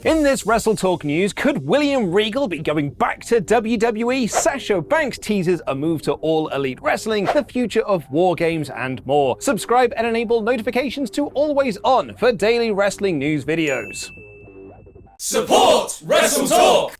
In this WrestleTalk news, could William Regal be going back to WWE? Sasha Banks teases a move to All Elite Wrestling, the future of War Games, and more. Subscribe and enable notifications to always on for daily wrestling news videos. Support WrestleTalk!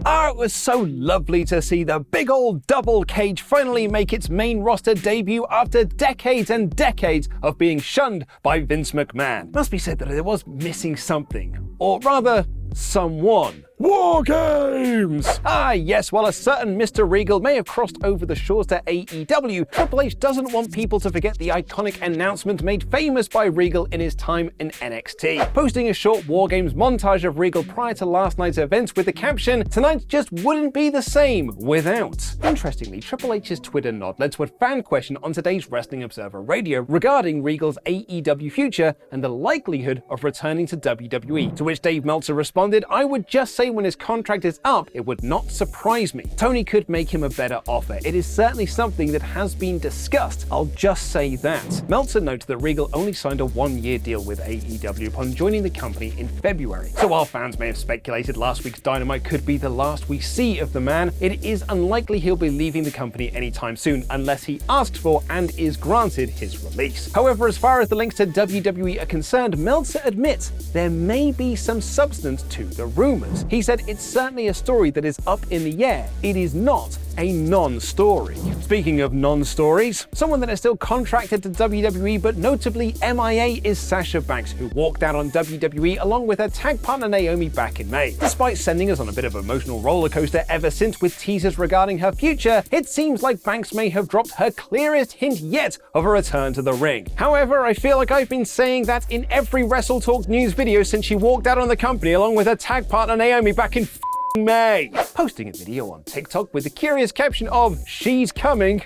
It was so lovely to see the big old double cage finally make its main roster debut after decades and decades of being shunned by Vince McMahon. Must be said that it was missing something, or rather, someone. War Games! Yes, while a certain Mr. Regal may have crossed over the shores to AEW, Triple H doesn't want people to forget the iconic announcement made famous by Regal in his time in NXT. Posting a short War Games montage of Regal prior to last night's events with the caption, "Tonight just wouldn't be the same without." Interestingly, Triple H's Twitter nod led to a fan question on today's Wrestling Observer Radio regarding Regal's AEW future and the likelihood of returning to WWE, to which Dave Meltzer responded, "I would just say when his contract is up, it would not surprise me. Tony could make him a better offer. It is certainly something that has been discussed. I'll just say that." Meltzer noted that Regal only signed a one-year deal with AEW upon joining the company in February. So while fans may have speculated last week's Dynamite could be the last we see of the man, it is unlikely he'll be leaving the company anytime soon unless he asks for and is granted his release. However, as far as the links to WWE are concerned, Meltzer admits there may be some substance to the rumors. He said it's certainly a story that is up in the air. It is not a non-story. Speaking of non-stories, someone that is still contracted to WWE but notably MIA is Sasha Banks, who walked out on WWE along with her tag partner Naomi back in May. Despite sending us on a bit of an emotional roller coaster ever since with teasers regarding her future, it seems like Banks may have dropped her clearest hint yet of a return to the ring. However, I feel like I've been saying that in every WrestleTalk news video since she walked out on the company along with her tag partner Naomi back in May, posting a video on TikTok with the curious caption of "She's coming."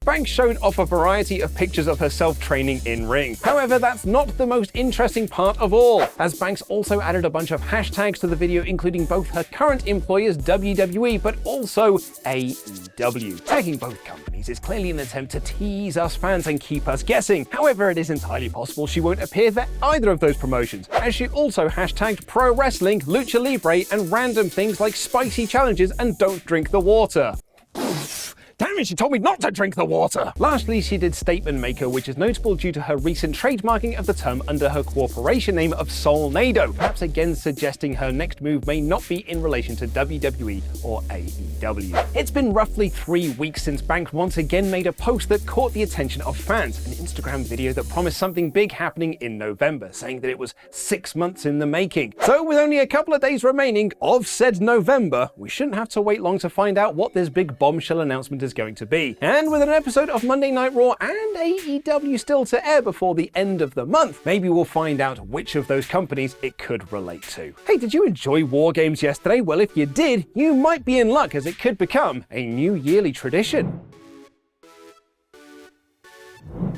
Banks showed off a variety of pictures of herself training in ring. However, that's not the most interesting part of all, as Banks also added a bunch of hashtags to the video, including both her current employers WWE but also AEW. Tagging both companies is clearly an attempt to tease us fans and keep us guessing. However, it is entirely possible she won't appear for either of those promotions, as she also hashtagged pro wrestling, lucha libre, and random things like spicy challenges and don't drink the water. Damn it, she told me not to drink the water! Lastly, she did Statement Maker, which is notable due to her recent trademarking of the term under her corporation name of Solnado, perhaps again suggesting her next move may not be in relation to WWE or AEW. It's been roughly 3 weeks since Banks once again made a post that caught the attention of fans, an Instagram video that promised something big happening in November, saying that it was 6 months in the making. So with only a couple of days remaining of said November, we shouldn't have to wait long to find out what this big bombshell announcement is going to be. And with an episode of Monday Night Raw and AEW still to air before the end of the month, maybe we'll find out which of those companies it could relate to. Hey, did you enjoy War Games yesterday? Well, if you did, you might be in luck, as it could become a new yearly tradition.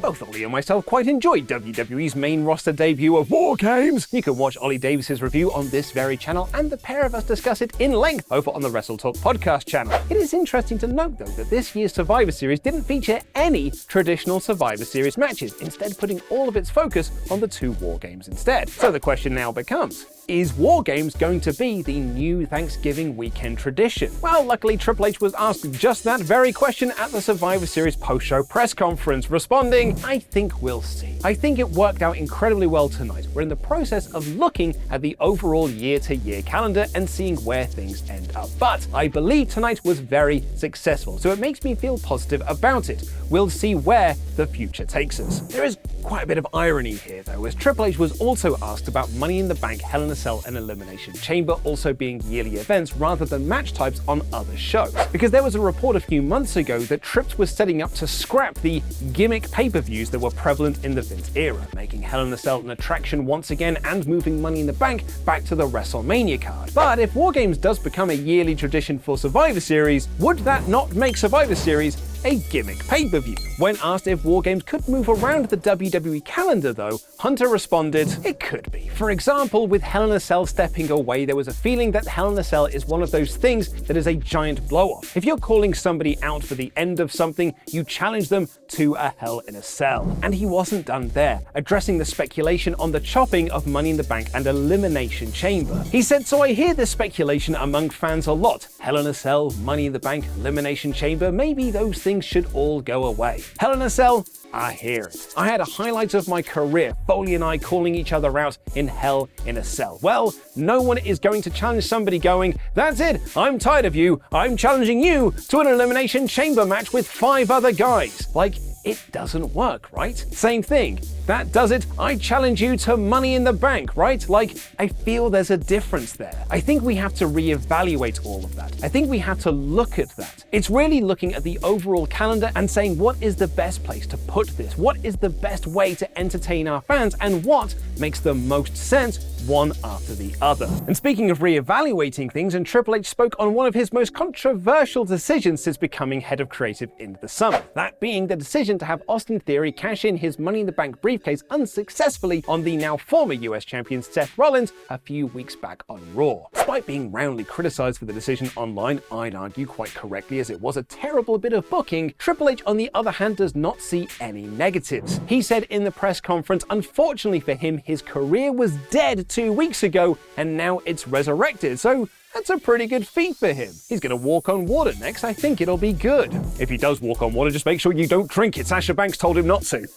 Both Ollie and myself quite enjoyed WWE's main roster debut of War Games. You can watch Ollie Davis's review on this very channel, and the pair of us discuss it in length over on the WrestleTalk podcast channel. It is interesting to note, though, that this year's Survivor Series didn't feature any traditional Survivor Series matches, instead putting all of its focus on the 2 War Games instead. So the question now becomes, is War Games going to be the new Thanksgiving weekend tradition? Well, luckily Triple H was asked just that very question at the Survivor Series post-show press conference, responding, "I think we'll see. I think it worked out incredibly well tonight. We're in the process of looking at the overall year-to-year calendar and seeing where things end up. But I believe tonight was very successful, so it makes me feel positive about it. We'll see where the future takes us." There is quite a bit of irony here, though, as Triple H was also asked about Money in the Bank, Hell in a Cell, and Elimination Chamber also being yearly events rather than match types on other shows. Because there was a report a few months ago that Trips was setting up to scrap the gimmick pay-per-views that were prevalent in the Vince era, making Hell in a Cell an attraction once again and moving Money in the Bank back to the WrestleMania card. But if War Games does become a yearly tradition for Survivor Series, would that not make Survivor Series a gimmick pay-per-view. When asked if War Games could move around the WWE calendar though, Hunter responded, "It could be. For example, with Hell in a Cell stepping away, there was a feeling that Hell in a Cell is one of those things that is a giant blow-off. If you're calling somebody out for the end of something, you challenge them to a Hell in a Cell." And he wasn't done there, addressing the speculation on the chopping of Money in the Bank and Elimination Chamber. He said, "So I hear this speculation among fans a lot. Hell in a Cell, Money in the Bank, Elimination Chamber, maybe those things should all go away. Hell in a Cell, I hear it. I had a highlight of my career, Foley and I calling each other out in Hell in a Cell. Well, no one is going to challenge somebody going, 'That's it, I'm tired of you, I'm challenging you to an Elimination Chamber match with 5 other guys.' Like, it doesn't work, right? Same thing. That does it. I challenge you to Money in the Bank, right? Like, I feel there's a difference there. I think we have to reevaluate all of that. I think we have to look at that. It's really looking at the overall calendar and saying, what is the best place to put this? What is the best way to entertain our fans? And what makes the most sense one after the other? And speaking of reevaluating things, and Triple H spoke on one of his most controversial decisions since becoming head of creative in the summer. That being the decision to have Austin Theory cash in his Money in the Bank briefcase unsuccessfully on the now former US champion Seth Rollins a few weeks back on Raw. Despite being roundly criticized for the decision online, I'd argue quite correctly as it was a terrible bit of booking, Triple H on the other hand does not see any negatives. He said in the press conference, unfortunately for him, his career was dead 2 weeks ago and now it's resurrected, so that's a pretty good feat for him. He's gonna walk on water next. I think it'll be good. If he does walk on water, just make sure you don't drink it. Sasha Banks told him not to.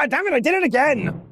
Damn it, I did it again!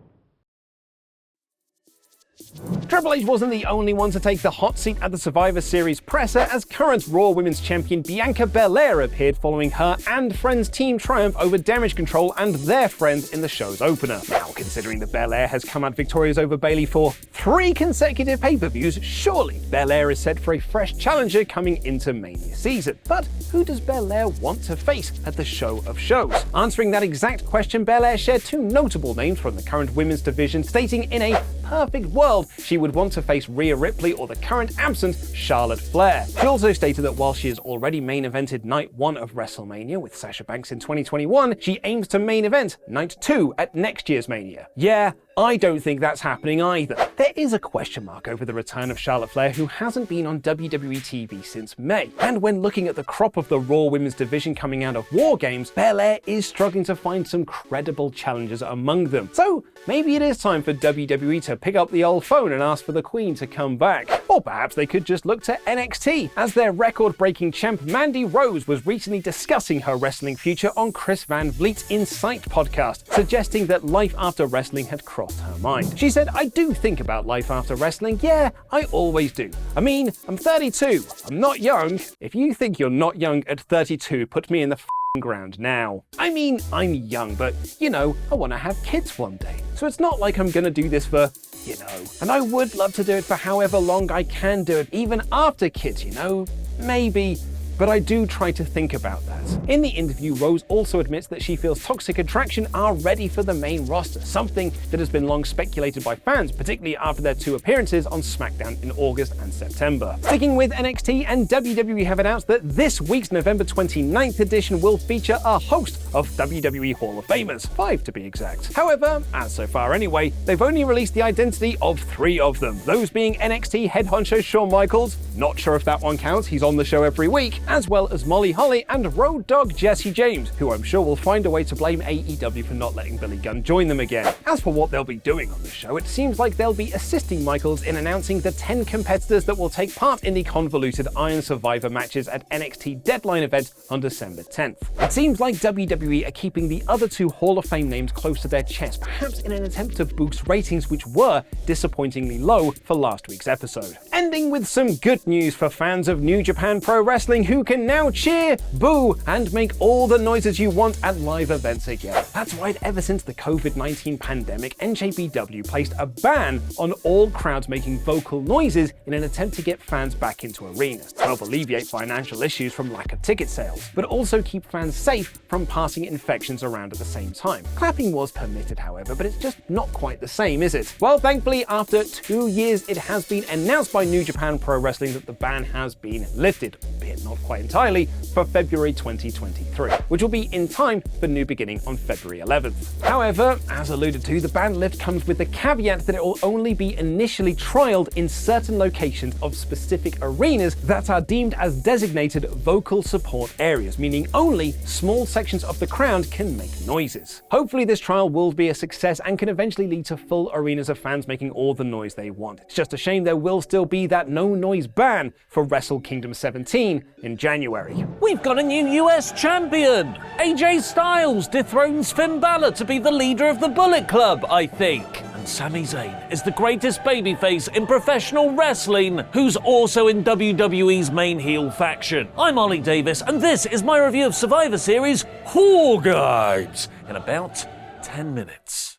Triple H wasn't the only one to take the hot seat at the Survivor Series presser, as current Raw Women's Champion Bianca Belair appeared following her and Friends' team triumph over Damage Control and their friends in the show's opener. Now, considering that Belair has come out victorious over Bayley for 3 consecutive pay-per-views, surely Belair is set for a fresh challenger coming into Mania season. But who does Belair want to face at the show of shows? Answering that exact question, Belair shared 2 notable names from the current women's division, stating in a perfect world she would want to face Rhea Ripley or the current absent Charlotte Flair. She also stated that while she has already main evented Night 1 of WrestleMania with Sasha Banks in 2021, she aims to main event Night 2 at next year's Mania. Yeah, I don't think that's happening either. There is a question mark over the return of Charlotte Flair, who hasn't been on WWE TV since May. And when looking at the crop of the Raw Women's division coming out of War Games, Belair is struggling to find some credible challengers among them. So maybe it is time for WWE to pick up the old phone and ask for the Queen to come back. Or perhaps they could just look to NXT, as their record-breaking champ Mandy Rose was recently discussing her wrestling future on Chris Van Vliet's Insight podcast, suggesting that life after wrestling had crossed her mind. She said, "I do think about life after wrestling. Yeah, I always do. I mean, I'm 32. I'm not young. If you think you're not young at 32, put me in the ground now. I mean, I'm young, but, you know, I want to have kids one day. So it's not like I'm gonna do this for, you know. And I would love to do it for however long I can do it, even after kids, you know. Maybe. But I do try to think about that." In the interview, Rose also admits that she feels Toxic Attraction are ready for the main roster, something that has been long speculated by fans, particularly after their 2 appearances on SmackDown in August and September. Sticking with NXT, and WWE have announced that this week's November 29th edition will feature a host of WWE Hall of Famers, 5 to be exact. However, as so far anyway, they've only released the identity of 3 of them, those being NXT head honcho Shawn Michaels, not sure if that one counts, he's on the show every week, as well as Molly Holly and Road Dogg Jesse James, who I'm sure will find a way to blame AEW for not letting Billy Gunn join them again. As for what they'll be doing on the show, it seems like they'll be assisting Michaels in announcing the 10 competitors that will take part in the convoluted Iron Survivor matches at NXT Deadline event on December 10th. It seems like WWE are keeping the other 2 Hall of Fame names close to their chest, perhaps in an attempt to boost ratings, which were disappointingly low for last week's episode. Ending with some good news for fans of New Japan Pro Wrestling, who can now cheer, boo, and make all the noises you want at live events again. That's right, ever since the COVID-19 pandemic, NJPW placed a ban on all crowds making vocal noises in an attempt to get fans back into arenas, to help alleviate financial issues from lack of ticket sales, but also keep fans safe from passing infections around at the same time. Clapping was permitted, however, but it's just not quite the same, is it? Well, thankfully, after 2 years, it has been announced by New Japan Pro Wrestling that the ban has been lifted, albeit not quite entirely, for February 2023, which will be in time for New Beginning on February 11th. However, as alluded to, the ban lift comes with the caveat that it will only be initially trialed in certain locations of specific arenas that are deemed as designated vocal support areas, meaning only small sections of the crowd can make noises. Hopefully this trial will be a success and can eventually lead to full arenas of fans making all the noise they want. It's just a shame there will still be that no noise ban for Wrestle Kingdom 17 in January. We've got a new US champion! AJ Styles dethrones Finn Balor to be the leader of the Bullet Club, I think. And Sami Zayn is the greatest babyface in professional wrestling, who's also in WWE's main heel faction. I'm Ollie Davis, and this is my review of Survivor Series War Games in about 10 minutes.